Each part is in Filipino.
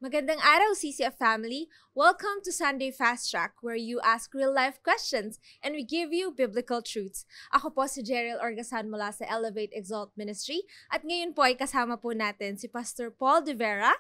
Magandang araw, CCF family! Welcome to Sunday Fast Track, where you ask real-life questions and we give you biblical truths. Ako po si Jeriel Orgasan mula sa Elevate Exalt Ministry at ngayon po ay kasama po natin si Pastor Paul De Vera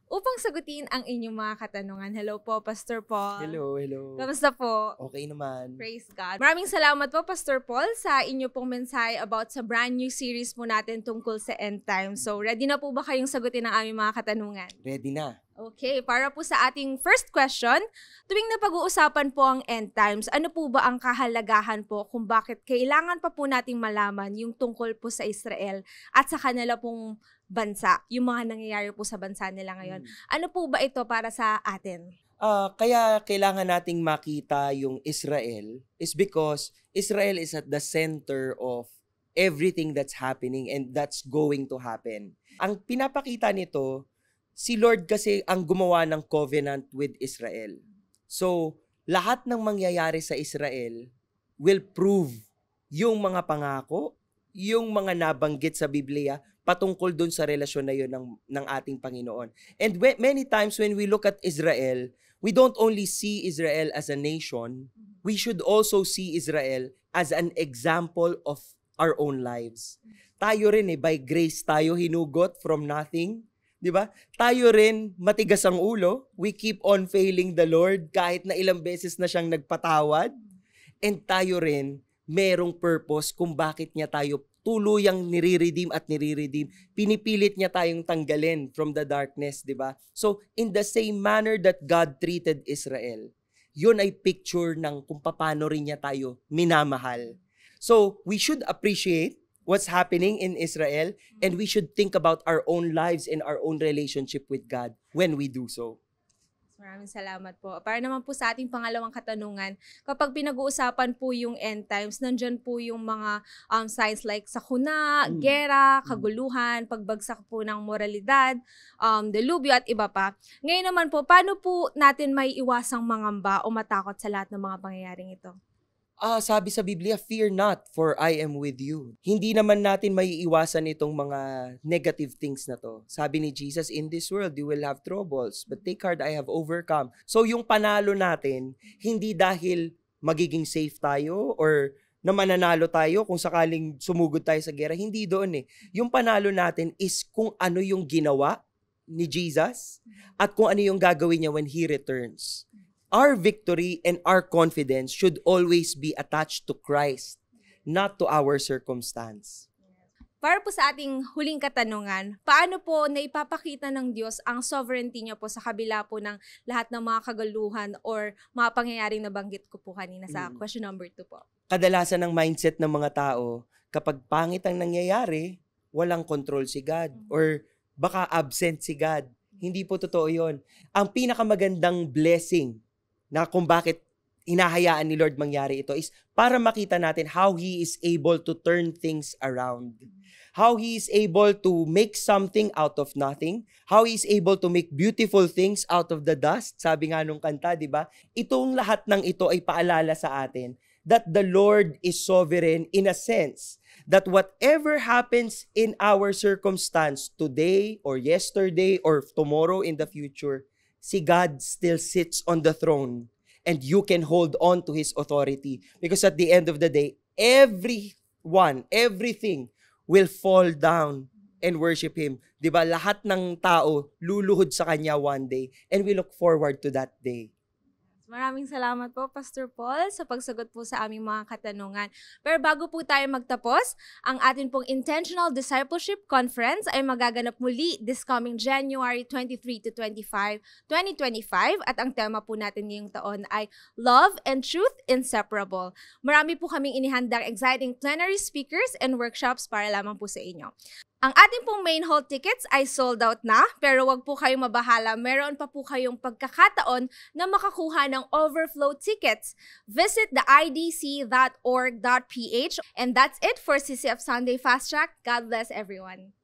upang sagutin ang inyong mga katanungan. Hello po, Pastor Paul. Hello, hello. Kamusta po? Okay naman. Praise God. Maraming salamat po, Pastor Paul, sa inyo pong mensahe about sa brand new series po natin tungkol sa end time. So, ready na po ba kayong sagutin ang aming mga katanungan? Ready na. Okay, para po sa ating first question, tuwing napag-uusapan po ang end times, ano po ba ang kahalagahan po kung bakit kailangan pa po nating malaman yung tungkol po sa Israel at sa kanila pong bansa, yung mga nangyayari po sa bansa nila ngayon. Ano po ba ito para sa atin? Kaya kailangan nating makita yung Israel is because Israel is at the center of everything that's happening and that's going to happen. Ang pinapakita nito, si Lord kasi ang gumawa ng covenant with Israel. So, lahat ng mangyayari sa Israel will prove yung mga pangako, yung mga nabanggit sa Biblia patungkol dun sa relasyon na yun ng ating Panginoon. And many times when we look at Israel, we don't only see Israel as a nation, we should also see Israel as an example of our own lives. Tayo rin by grace tayo hinugot from nothing. Di ba? Tayo rin, matigas ang ulo. We keep on failing the Lord kahit na ilang beses na siyang nagpatawad. And tayo rin, merong purpose kung bakit niya tayo tuluyang nire-redeem at nire-redeem. Pinipilit niya tayong tanggalin from the darkness, di ba? So, in the same manner that God treated Israel, yun ay picture ng kung paano rin niya tayo minamahal. So, we should appreciate what's happening in Israel, and we should think about our own lives and our own relationship with God when we do so. Maraming salamat po. Para naman po sa ating pangalawang katanungan, kapag pinag-uusapan po yung end times, nandyan po yung mga signs like sakuna, gera, kaguluhan, pagbagsak po ng moralidad, delubyo at iba pa. Ngayon naman po, paano po natin may iwasang mangamba o matakot sa lahat ng mga pangyayaring ito? Sabi sa Biblia, fear not, for I am with you. Hindi naman natin maiiwasan itong mga negative things na to. Sabi ni Jesus, in this world, you will have troubles, but take heart, I have overcome. So yung panalo natin, hindi dahil magiging safe tayo or na mananalo tayo kung sakaling sumugod tayo sa gera. Hindi doon Yung panalo natin is kung ano yung ginawa ni Jesus at kung ano yung gagawin niya when He returns. Our victory and our confidence should always be attached to Christ, not to our circumstance. Para po sa ating huling katanungan, paano po naipapakita ng Diyos ang sovereignty niya po sa kabila po ng lahat ng mga kagaluhan or mga pangyayaring nabanggit ko po kanina sa question number 2 po? Kadalasan ng mindset ng mga tao, kapag pangit ang nangyayari, walang control si God or baka absent si God. Hindi po totoo yun. Ang pinakamagandang blessing na kung bakit hinahayaan ni Lord mangyari ito is para makita natin how He is able to turn things around. How He is able to make something out of nothing. How He is able to make beautiful things out of the dust. Sabi nga nung kanta, di ba? Itong lahat ng ito ay paalala sa atin that the Lord is sovereign in a sense that whatever happens in our circumstance today or yesterday or tomorrow in the future, si God still sits on the throne and you can hold on to His authority. Because at the end of the day, everything will fall down and worship Him. Diba? Lahat ng tao luluhod sa Kanya one day and we look forward to that day. Maraming salamat po, Pastor Paul, sa pagsagot po sa aming mga katanungan. Pero bago po tayo magtapos, ang atin pong Intentional Discipleship Conference ay magaganap muli this coming January 23 to 25, 2025. At ang tema po natin ngayong taon ay Love and Truth Inseparable. Marami po kaming inihandang exciting plenary speakers and workshops para lamang po sa inyo. Ang ating pong main hall tickets ay sold out na, pero wag po kayong mabahala. Meron pa po kayong pagkakataon na makakuha ng overflow tickets. Visit the idc.org.ph. And that's it for CCF Sunday Fast Track. God bless everyone.